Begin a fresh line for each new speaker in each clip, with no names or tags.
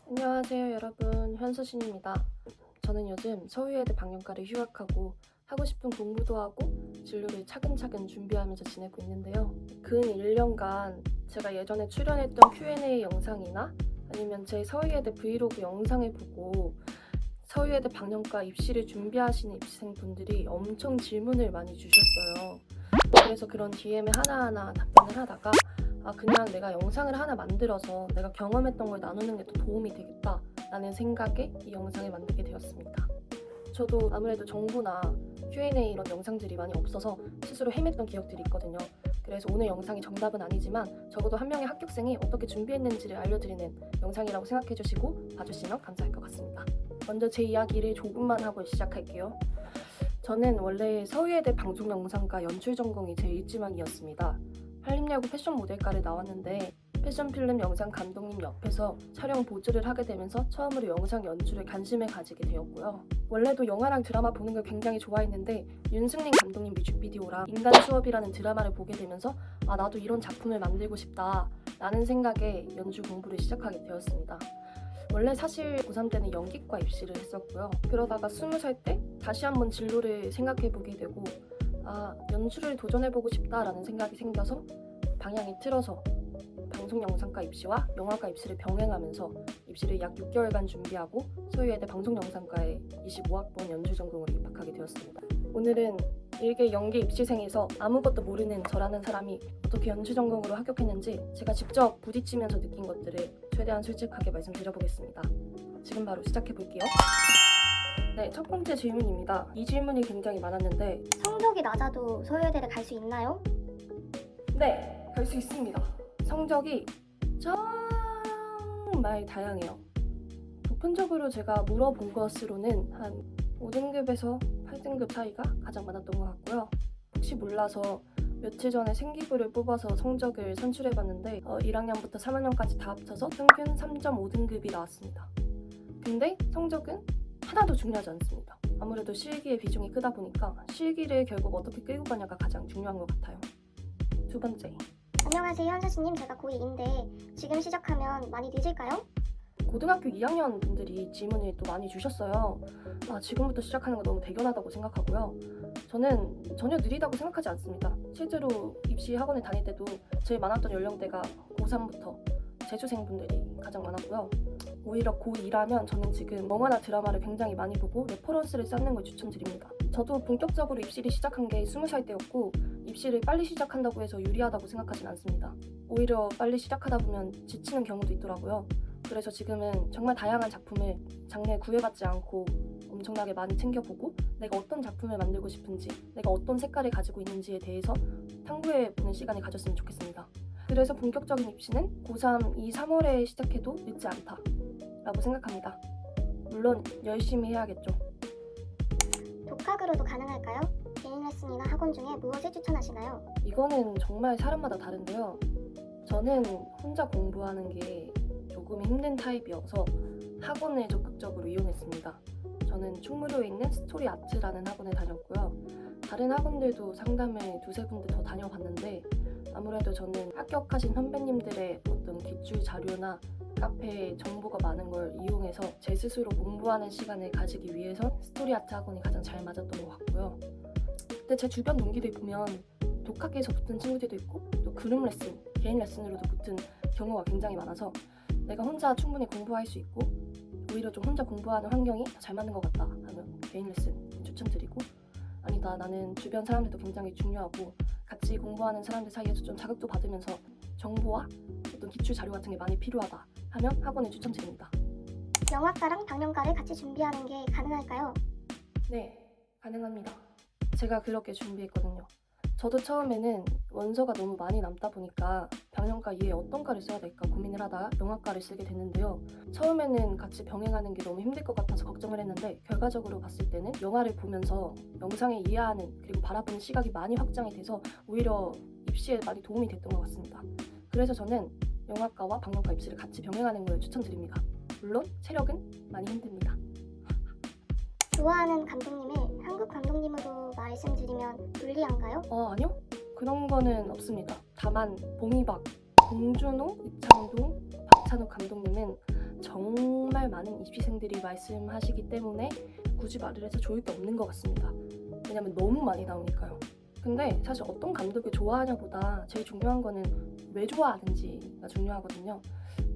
안녕하세요 여러분, 현수신입니다. 저는 요즘 서울예대 방영과를 휴학하고 하고 싶은 공부도 하고 진로를 차근차근 준비하면서 지내고 있는데요. 근 1년간 제가 예전에 출연했던 Q&A 영상이나 아니면 제 서울예대 브이로그 영상을 보고 서울예대 방영과 입시를 준비하시는 입시생분들이 엄청 질문을 많이 주셨어요. 그래서 그런 DM에 하나하나 답변을 하다가 그냥 내가 영상을 하나 만들어서 내가 경험했던 걸 나누는 게 더 도움이 되겠다 라는 생각에 이 영상을 만들게 되었습니다. 저도 아무래도 정보나 Q&A 이런 영상들이 많이 없어서 스스로 헤맸던 기억들이 있거든요. 그래서 오늘 영상이 정답은 아니지만 적어도 한 명의 합격생이 어떻게 준비했는지를 알려드리는 영상이라고 생각해주시고 봐주시면 감사할 것 같습니다. 먼저 제 이야기를 조금만 하고 시작할게요. 저는 원래 서울예대 방송영상과 연출 전공이 제 일지망이었습니다. 한림야구 패션 모델과를 나왔는데 패션 필름 영상 감독님 옆에서 촬영 보조를 하게 되면서 처음으로 영상 연출에 관심을 가지게 되었고요. 원래도 영화랑 드라마 보는 걸 굉장히 좋아했는데 윤승민 감독님 뮤직비디오랑 인간 수업이라는 드라마를 보게 되면서 나도 이런 작품을 만들고 싶다 라는 생각에 연출 공부를 시작하게 되었습니다. 원래 사실 고3 때는 연기과 입시를 했었고요. 그러다가 20살 때 다시 한번 진로를 생각해보게 되고 연출을 도전해보고 싶다라는 생각이 생겨서 방향이 틀어서 방송영상과 입시와 영화과 입시를 병행하면서 입시를 약 6개월간 준비하고 서울예대 방송영상과에 25학번 연출 전공으로 입학하게 되었습니다. 오늘은 일개 연기 입시생에서 아무것도 모르는 저라는 사람이 어떻게 연출 전공으로 합격했는지 제가 직접 부딪히면서 느낀 것들을 최대한 솔직하게 말씀드려보겠습니다. 지금 바로 시작해볼게요. 네, 첫 번째 질문입니다. 이 질문이 굉장히 많았는데
성적이 낮아도 서울예대를 갈 수 있나요?
네, 갈 수 있습니다. 성적이 정말 다양해요. 보편적으로 제가 물어본 것으로는 한 5등급에서 8등급 사이가 가장 많았던 것 같고요. 혹시 몰라서 며칠 전에 생기부를 뽑아서 성적을 산출해봤는데 1학년부터 3학년까지 다 합쳐서 평균 3.5등급이 나왔습니다. 근데 성적은 하나도 중요하지 않습니다. 아무래도 실기의 비중이 크다 보니까 실기를 결국 어떻게 끌고 가냐가 가장 중요한 것 같아요. 두 번째.
안녕하세요 현수씨님, 제가 고2인데 지금 시작하면 많이 늦을까요?
고등학교 2학년 분들이 질문을 또 많이 주셨어요. 지금부터 시작하는 거 너무 대견하다고 생각하고요. 저는 전혀 느리다고 생각하지 않습니다. 실제로 입시 학원에 다닐 때도 제일 많았던 연령대가 고3부터 재수생분들이 가장 많았고요. 오히려 고2라면 저는 지금 영화나 드라마를 굉장히 많이 보고 레퍼런스를 쌓는 걸 추천드립니다. 저도 본격적으로 입시를 시작한 게 20살 때였고 입시를 빨리 시작한다고 해서 유리하다고 생각하진 않습니다. 오히려 빨리 시작하다 보면 지치는 경우도 있더라고요. 그래서 지금은 정말 다양한 작품을 장르에 구애받지 않고 엄청나게 많이 챙겨보고 내가 어떤 작품을 만들고 싶은지, 내가 어떤 색깔을 가지고 있는지에 대해서 탐구해보는 시간을 가졌으면 좋겠습니다. 그래서 본격적인 입시는 고3 이 3월에 시작해도 늦지 않다 라고 생각합니다. 물론 열심히 해야겠죠.
독학으로도 가능할까요? 개인 레슨이나 학원 중에 무엇을 추천하시나요?
이거는 정말 사람마다 다른데요. 저는 혼자 공부하는 게 조금 힘든 타입이어서 학원을 적극적으로 이용했습니다. 저는 충무로에 있는 스토리 아트라는 학원에 다녔고요. 다른 학원들도 상담을 두세 군데 더 다녀봤는데 아무래도 저는 합격하신 선배님들의 어떤 기출 자료나 카페에 정보가 많은 걸 이용해서 제 스스로 공부하는 시간을 가지기 위해서 스토리 아트 학원이 가장 잘 맞았던 것 같고요. 근데 제 주변 동기들 보면 독학에서 붙은 친구들도 있고 또 그룹 레슨, 개인 레슨으로도 붙은 경우가 굉장히 많아서 내가 혼자 충분히 공부할 수 있고 오히려 좀 혼자 공부하는 환경이 더 잘 맞는 것 같다 하면 개인 레슨 추천드리고, 아니다 나는 주변 사람들도 굉장히 중요하고 같이 공부하는 사람들 사이에서 좀 자극도 받으면서 정보와 어떤 기출 자료 같은 게 많이 필요하다 하면 학원을 추천드립니다.
영화과랑 방영과를 같이 준비하는 게 가능할까요?
네, 가능합니다. 제가 그렇게 준비했거든요. 저도 처음에는 원서가 너무 많이 남다 보니까 방영과 이외에 어떤 과를 써야 될까 고민을 하다가 영화과를 쓰게 됐는데요. 처음에는 같이 병행하는 게 너무 힘들 것 같아서 걱정을 했는데 결과적으로 봤을 때는 영화를 보면서 영상을 이해하는 그리고 바라보는 시각이 많이 확장이 돼서 오히려 입시에 많이 도움이 됐던 것 같습니다. 그래서 저는 영화과와 방영과 입시를 같이 병행하는 걸 추천드립니다. 물론 체력은 많이 힘듭니다.
좋아하는 감독님을 한국 감독님으로 말씀드리면 불리한가요?
아니요. 그런 거는 없습니다. 다만 봉이박, 봉준호, 이창동, 박찬욱 감독님은 정말 많은 입시생들이 말씀하시기 때문에 굳이 말을 해서 좋을 게 없는 것 같습니다. 왜냐면 너무 많이 나오니까요. 근데 사실 어떤 감독을 좋아하냐보다 제일 중요한 거는 왜 좋아하는지가 중요하거든요.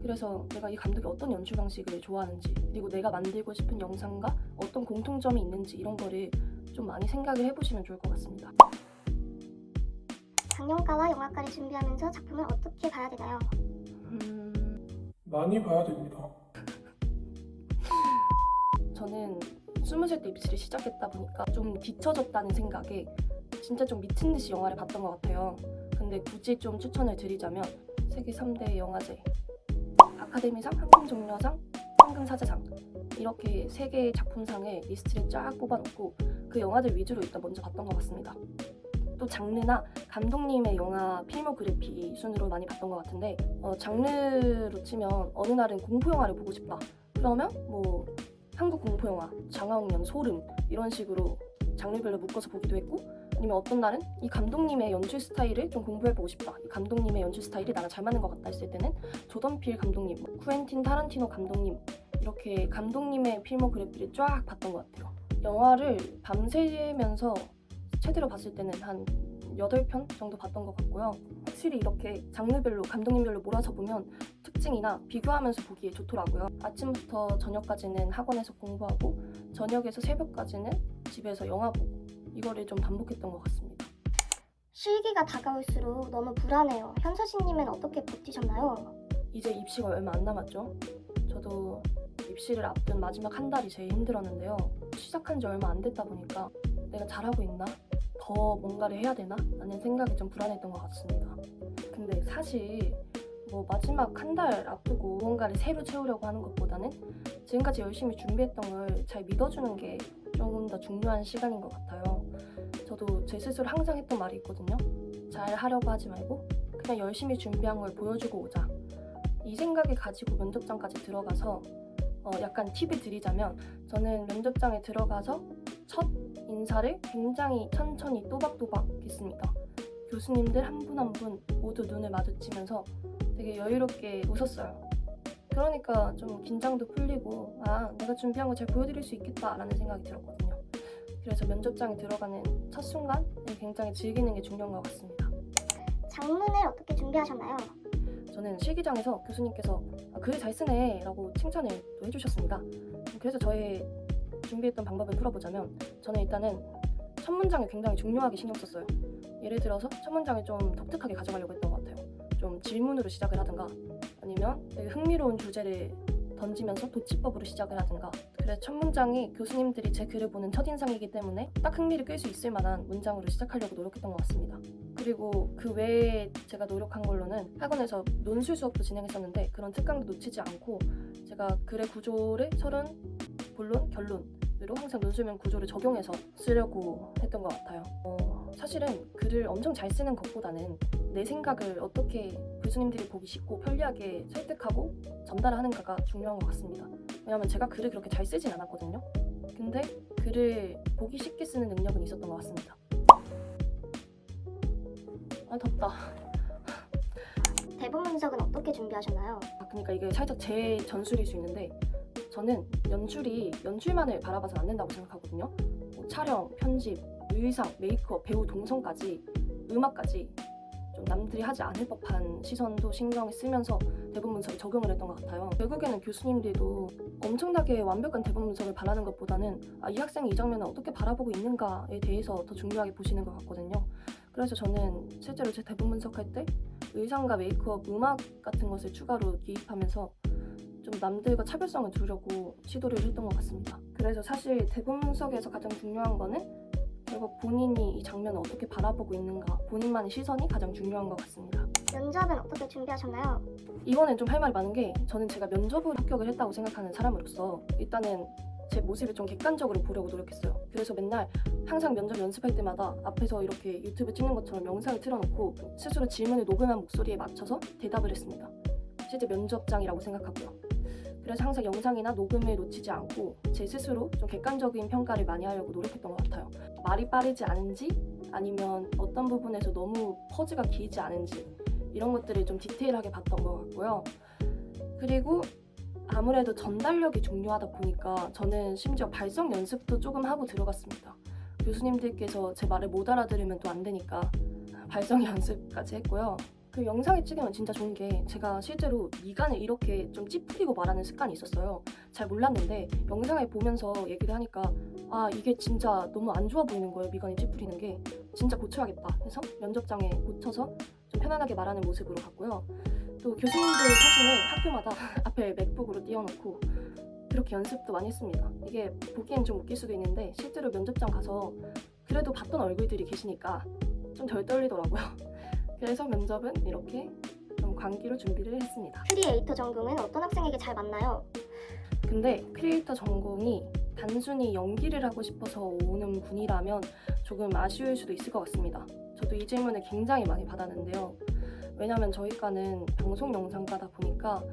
그래서 내가 이 감독이 어떤 연출 방식을 좋아하는지, 그리고 내가 만들고 싶은 영상과 어떤 공통점이 있는지 이런 거를 좀 많이 생각을 해보시면 좋을 것 같습니다.
작년가와 영화과를 준비하면서 작품을 어떻게 봐야 되나요?
많이 봐야 됩니다.
저는 20살 때 입시를 시작했다 보니까 좀 뒤처졌다는 생각에 진짜 좀 미친 듯이 영화를 봤던 것 같아요. 근데 굳이 좀 추천을 드리자면 세계 3대 영화제, 아카데미상, 황금종려상, 황금사자상 이렇게 3개의 작품상을 리스트를 쫙 뽑아놓고 그 영화들 위주로 일단 먼저 봤던 것 같습니다. 또 장르나 감독님의 영화 필모그래피 순으로 많이 봤던 것 같은데 장르로 치면 어느 날은 공포영화를 보고 싶다. 그러면 뭐 한국 공포영화, 장화홍련, 소름 이런 식으로 장르별로 묶어서 보기도 했고, 아니면 어떤 날은 이 감독님의 연출 스타일을 좀 공부해보고 싶다. 이 감독님의 연출 스타일이 나랑 잘 맞는 것 같다 했을 때는 조던 필 감독님, 쿠엔틴 타란티노 감독님 이렇게 감독님의 필모그래피를 쫙 봤던 것 같아요. 영화를 밤새면서 최대로 봤을 때는 한 8편 정도 봤던 것 같고요. 확실히 이렇게 장르별로, 감독님별로 몰아서 보면 특징이나 비교하면서 보기에 좋더라고요. 아침부터 저녁까지는 학원에서 공부하고 저녁에서 새벽까지는 집에서 영화 보고 이거를 좀 반복했던 것 같습니다.
실기가 다가올수록 너무 불안해요. 현서씨님은 어떻게 버티셨나요?
이제 입시가 얼마 안 남았죠. 저도 입시를 앞둔 마지막 한 달이 제일 힘들었는데요. 시작한 지 얼마 안 됐다 보니까 내가 잘하고 있나? 더 뭔가를 해야 되나? 라는 생각이 좀 불안했던 것 같습니다. 근데 사실 뭐 마지막 한 달 앞두고 무언가를 새로 채우려고 하는 것보다는 지금까지 열심히 준비했던 걸 잘 믿어주는 게 조금 더 중요한 시간인 것 같아요. 저도 제 스스로 항상 했던 말이 있거든요. 잘 하려고 하지 말고 그냥 열심히 준비한 걸 보여주고 오자. 이 생각을 가지고 면접장까지 들어가서 약간 팁을 드리자면, 저는 면접장에 들어가서 첫 인사를 굉장히 천천히 또박또박 했습니다. 교수님들 한 분 한 분 모두 눈을 마주치면서 되게 여유롭게 웃었어요. 그러니까 좀 긴장도 풀리고 내가 준비한 거 잘 보여드릴 수 있겠다라는 생각이 들었거든요. 그래서 면접장에 들어가는 첫 순간을 굉장히 즐기는 게 중요한 것 같습니다.
장문을 어떻게 준비하셨나요?
저는 실기장에서 교수님께서 글 잘 쓰네 라고 칭찬을 또 해주셨습니다. 그래서 저의 준비했던 방법을 풀어보자면, 저는 일단은 첫 문장을 굉장히 중요하게 신경 썼어요. 예를 들어서 첫 문장을 좀 독특하게 가져가려고 했던 것 같아요. 좀 질문으로 시작을 하든가 아니면 되게 흥미로운 주제를 던지면서 도치법으로 시작을 하든가. 그래서 첫 문장이 교수님들이 제 글을 보는 첫인상이기 때문에 딱 흥미를 끌 수 있을 만한 문장으로 시작하려고 노력했던 것 같습니다. 그리고 그 외에 제가 노력한 걸로는 학원에서 논술 수업도 진행했었는데 그런 특강도 놓치지 않고 제가 글의 구조를 서론, 본론, 결론으로 항상 논술면 구조를 적용해서 쓰려고 했던 것 같아요. 사실은 글을 엄청 잘 쓰는 것보다는 내 생각을 어떻게 교수님들이 보기 쉽고 편리하게 설득하고 전달하는가가 중요한 것 같습니다. 왜냐하면 제가 글을 그렇게 잘 쓰진 않았거든요. 근데 글을 보기 쉽게 쓰는 능력은 있었던 것 같습니다. 덥다.
대본 분석은 어떻게 준비하셨나요?
그러니까 이게 살짝 제 전술일 수 있는데, 저는 연출이 연출만을 바라봐서 안 된다고 생각하거든요. 뭐 촬영, 편집, 의상, 메이크업, 배우 동선까지, 음악까지 좀 남들이 하지 않을 법한 시선도 신경을 쓰면서 대본 분석에 적용을 했던 것 같아요. 결국에는 교수님들도 엄청나게 완벽한 대본 분석을 바라는 것보다는 이 학생이 이 장면을 어떻게 바라보고 있는가에 대해서 더 중요하게 보시는 것 같거든요. 그래서 저는 실제로 제 대본 분석할 때 의상과 메이크업, 음악 같은 것을 추가로 기입하면서 좀 남들과 차별성을 두려고 시도를 했던 것 같습니다. 그래서 사실 대본 분석에서 가장 중요한 거는 결국 본인이 이 장면을 어떻게 바라보고 있는가, 본인만의 시선이 가장 중요한 것 같습니다.
면접은 어떻게 준비하셨나요?
이번엔 좀 할 말이 많은 게, 저는 제가 면접으로 합격을 했다고 생각하는 사람으로서 일단은 제 모습을 좀 객관적으로 보려고 노력했어요. 그래서 맨날 항상 면접 연습할 때마다 앞에서 이렇게 유튜브 찍는 것처럼 영상을 틀어놓고 스스로 질문을 녹음한 목소리에 맞춰서 대답을 했습니다. 실제 면접장이라고 생각하고요. 그래서 항상 영상이나 녹음을 놓치지 않고 제 스스로 좀 객관적인 평가를 많이 하려고 노력했던 것 같아요. 말이 빠르지 않은지, 아니면 어떤 부분에서 너무 퍼즈가 길지 않은지, 이런 것들을 좀 디테일하게 봤던 것 같고요. 그리고 아무래도 전달력이 중요하다 보니까 저는 심지어 발성 연습도 조금 하고 들어갔습니다. 교수님들께서 제 말을 못 알아들으면 또 안 되니까 발성 연습까지 했고요. 그 영상에 찍으면 진짜 좋은 게 제가 실제로 미간을 이렇게 좀 찌푸리고 말하는 습관이 있었어요. 잘 몰랐는데 영상을 보면서 얘기를 하니까 아 이게 진짜 너무 안 좋아 보이는 거예요. 미간이 찌푸리는 게 진짜 고쳐야겠다 해서 면접장에 고쳐서 좀 편안하게 말하는 모습으로 갔고요. 또 교수님들 사진을 학교마다 앞에 맥북으로 띄워놓고 그렇게 연습도 많이 했습니다. 이게 보기엔 좀 웃길 수도 있는데 실제로 면접장 가서 그래도 봤던 얼굴들이 계시니까 좀 덜 떨리더라고요. 그래서 면접은 이렇게 좀 광기로 준비를 했습니다.
크리에이터 전공은 어떤 학생에게 잘 맞나요?
근데 크리에이터 전공이 단순히 연기를 하고 싶어서 오는 분이라면 조금 아쉬울 수도 있을 것 같습니다. 저도 이 질문을 굉장히 많이 받았는데요. 왜냐면 저희과는 방송 영상과다 보니까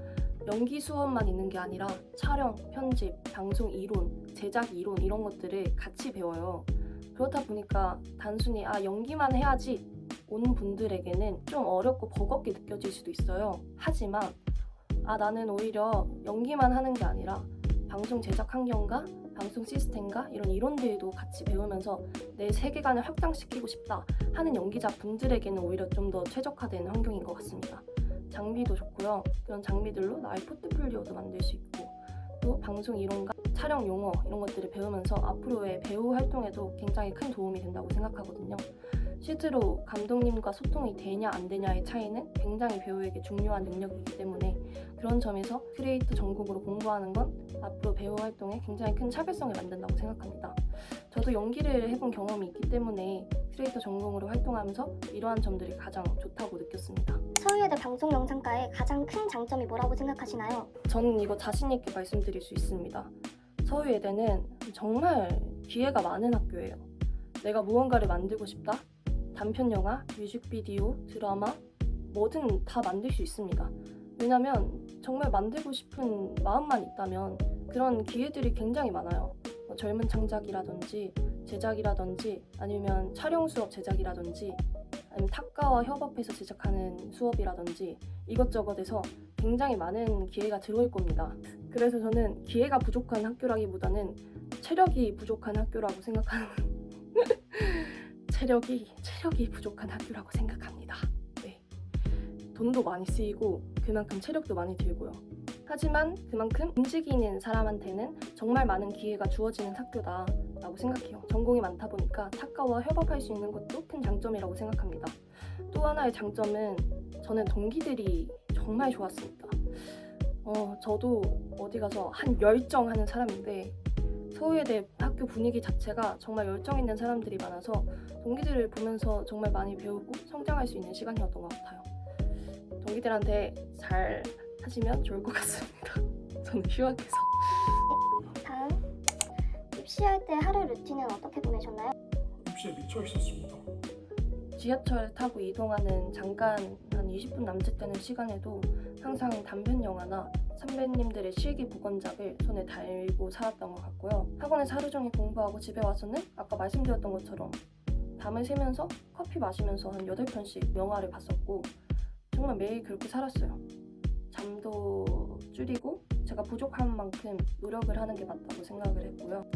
연기 수업만 있는 게 아니라 촬영, 편집, 방송 이론, 제작 이론 이런 것들을 같이 배워요. 그렇다 보니까 단순히 연기만 해야지 오는 분들에게는 좀 어렵고 버겁게 느껴질 수도 있어요. 하지만 나는 오히려 연기만 하는 게 아니라 방송 제작 환경과 방송 시스템과 이런 이론들도 같이 배우면서 내 세계관을 확장시키고 싶다 하는 연기자 분들에게는 오히려 좀 더 최적화된 환경인 것 같습니다. 장비도 좋고요. 그런 장비들로 나의 포트폴리오도 만들 수 있고 또 방송 이론과 촬영 용어 이런 것들을 배우면서 앞으로의 배우 활동에도 굉장히 큰 도움이 된다고 생각하거든요. 실제로 감독님과 소통이 되냐 안 되냐의 차이는 굉장히 배우에게 중요한 능력이기 때문에 그런 점에서 크리에이터 전공으로 공부하는 건 앞으로 배우 활동에 굉장히 큰 차별성을 만든다고 생각합니다. 저도 연기를 해본 경험이 있기 때문에 크리에이터 전공으로 활동하면서 이러한 점들이 가장 좋다고 느꼈습니다.
서울예대 방송영상과의 가장 큰 장점이 뭐라고 생각하시나요?
저는 이거 자신 있게 말씀드릴 수 있습니다. 서울예대는 정말 기회가 많은 학교예요. 내가 무언가를 만들고 싶다? 단편 영화, 뮤직비디오, 드라마 뭐든 다 만들 수 있습니다. 왜냐면 정말 만들고 싶은 마음만 있다면 그런 기회들이 굉장히 많아요. 젊은 창작이라든지 제작이라든지 아니면 촬영 수업 제작이라든지 아니면 탁과와 협업해서 제작하는 수업이라든지 이것저것에서 굉장히 많은 기회가 들어올 겁니다. 그래서 저는 기회가 부족한 학교라기보다는 체력이 부족한 학교라고 생각하는 체력이 부족한 학교라고 생각합니다. 네. 돈도 많이 쓰이고 그만큼 체력도 많이 들고요. 하지만 그만큼 움직이는 사람한테는 정말 많은 기회가 주어지는 학교다라고 생각해요. 전공이 많다 보니까 탁과와 협업할 수 있는 것도 큰 장점이라고 생각합니다. 또 하나의 장점은 저는 동기들이 정말 좋았습니다. 저도 어디 가서 한 열정하는 사람인데 서울예대 학교 분위기 자체가 정말 열정 있는 사람들이 많아서 동기들을 보면서 정말 많이 배우고 성장할 수 있는 시간이었던 것 같아요. 동기들한테 잘 하시면 좋을 것 같습니다. 저는 휴학해서.
다음, 입시할 때 하루 루틴은 어떻게 보내셨나요?
입시에 미쳐 있었습니다.
지하철 타고 이동하는 잠깐 한 20분 남짓되는 시간에도 항상 단편 영화나 선배님들의 실기 복원작을 손에 달고 살았던 것 같고요. 학원에서 하루 종일 공부하고 집에 와서는 아까 말씀드렸던 것처럼 밤을 새면서 커피 마시면서 한 8편씩 영화를 봤었고 정말 매일 그렇게 살았어요. 잠도 줄이고 제가 부족한 만큼 노력을 하는 게 맞다고 생각을 했고요.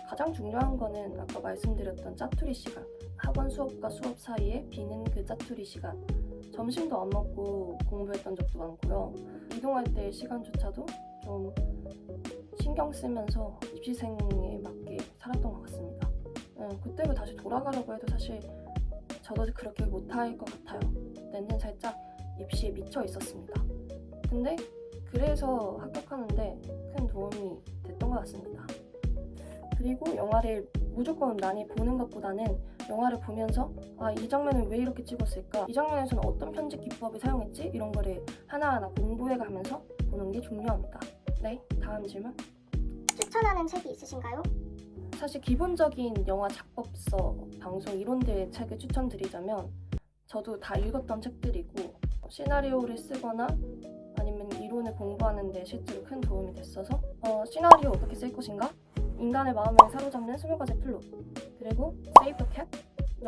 가장 중요한 거는 아까 말씀드렸던 짜투리 시간, 학원 수업과 수업 사이에 비는 그 짜투리 시간, 점심도 안 먹고 공부했던 적도 많고요. 이동할 때 시간조차도 좀 신경 쓰면서 입시생에 맞게 살았던 것 같습니다. 그때로 다시 돌아가려고 해도 사실 저도 그렇게 못할 것 같아요. 그때는 살짝 입시에 미쳐 있었습니다. 근데 그래서 합격하는데 큰 도움이 됐던 것 같습니다. 그리고 영화를 무조건 많이 보는 것보다는 영화를 보면서 이 장면을 왜 이렇게 찍었을까? 이 장면에서는 어떤 편집 기법을 사용했지? 이런 거를 하나하나 공부해가면서 보는 게 중요합니다. 네, 다음 질문.
추천하는 책이 있으신가요?
사실 기본적인 영화 작법서, 방송 이론들의 책을 추천드리자면 저도 다 읽었던 책들이고 시나리오를 쓰거나 아니면 이론을 공부하는 데 실제로 큰 도움이 됐어서 시나리오 어떻게 쓸 것인가? 인간의 마음을 사로잡는 20가지 플롯 그리고 세이브 캣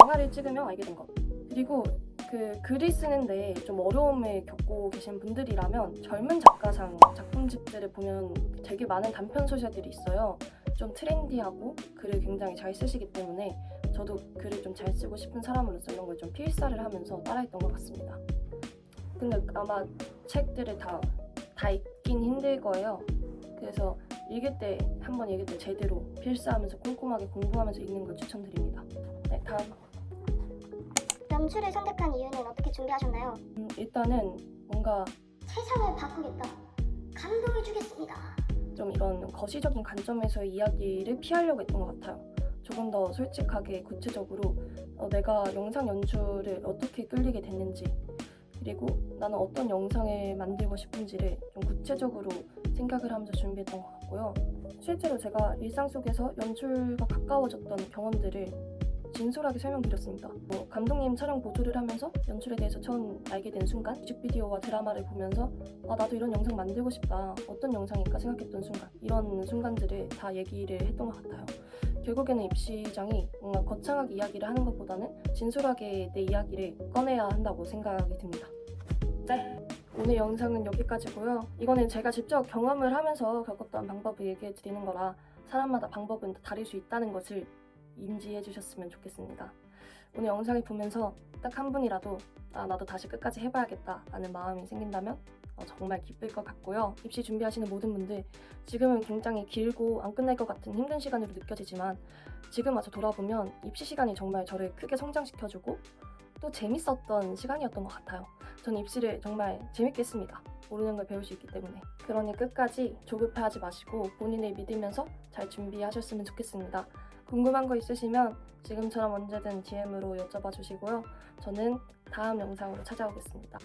영화를 찍으며 알게 된 것 그리고 그 글을 쓰는데 좀 어려움을 겪고 계신 분들이라면 젊은 작가상 작품집들을 보면 되게 많은 단편 소설들이 있어요. 좀 트렌디하고 글을 굉장히 잘 쓰시기 때문에 저도 글을 좀 잘 쓰고 싶은 사람으로서 이런 걸 좀 필사를 하면서 따라했던 것 같습니다. 근데 아마 책들을 다 읽긴 힘들 거예요. 그래서 한번 읽을 때 제대로 필사하면서 꼼꼼하게 공부하면서 읽는 걸 추천드립니다. 네, 다음.
연출을 선택한 이유는 어떻게 준비하셨나요?
일단은 뭔가
세상을 바꾸겠다. 감동해주겠습니다.
좀 이런 거시적인 관점에서의 이야기를 피하려고 했던 것 같아요. 조금 더 솔직하게 구체적으로 내가 영상 연출을 어떻게 끌리게 됐는지, 그리고 나는 어떤 영상을 만들고 싶은지를 좀 구체적으로 생각을 하면서 준비했던 것 같고요. 실제로 제가 일상 속에서 연출과 가까워졌던 경험들을 진솔하게 설명드렸습니다. 감독님 촬영 보조를 하면서 연출에 대해서 처음 알게 된 순간, 뮤직비디오와 드라마를 보면서 나도 이런 영상 만들고 싶다, 어떤 영상일까 생각했던 순간, 이런 순간들을 다 얘기를 했던 것 같아요. 결국에는 입시장이 뭔가 거창하게 이야기를 하는 것보다는 진솔하게 내 이야기를 꺼내야 한다고 생각이 듭니다. 네, 오늘 영상은 여기까지고요. 이거는 제가 직접 경험을 하면서 겪었던 방법을 얘기해 드리는 거라 사람마다 방법은 다를 수 있다는 것을 인지해 주셨으면 좋겠습니다. 오늘 영상을 보면서 딱 한 분이라도 나도 다시 끝까지 해봐야겠다 라는 마음이 생긴다면 정말 기쁠 것 같고요. 입시 준비하시는 모든 분들, 지금은 굉장히 길고 안 끝날 것 같은 힘든 시간으로 느껴지지만 지금 와서 돌아보면 입시 시간이 정말 저를 크게 성장시켜주고 또 재밌었던 시간이었던 것 같아요. 저는 입시를 정말 재밌게 했습니다. 모르는 걸 배울 수 있기 때문에. 그러니 끝까지 조급해하지 마시고 본인을 믿으면서 잘 준비하셨으면 좋겠습니다. 궁금한 거 있으시면 지금처럼 언제든 DM으로 여쭤봐 주시고요. 저는 다음 영상으로 찾아오겠습니다.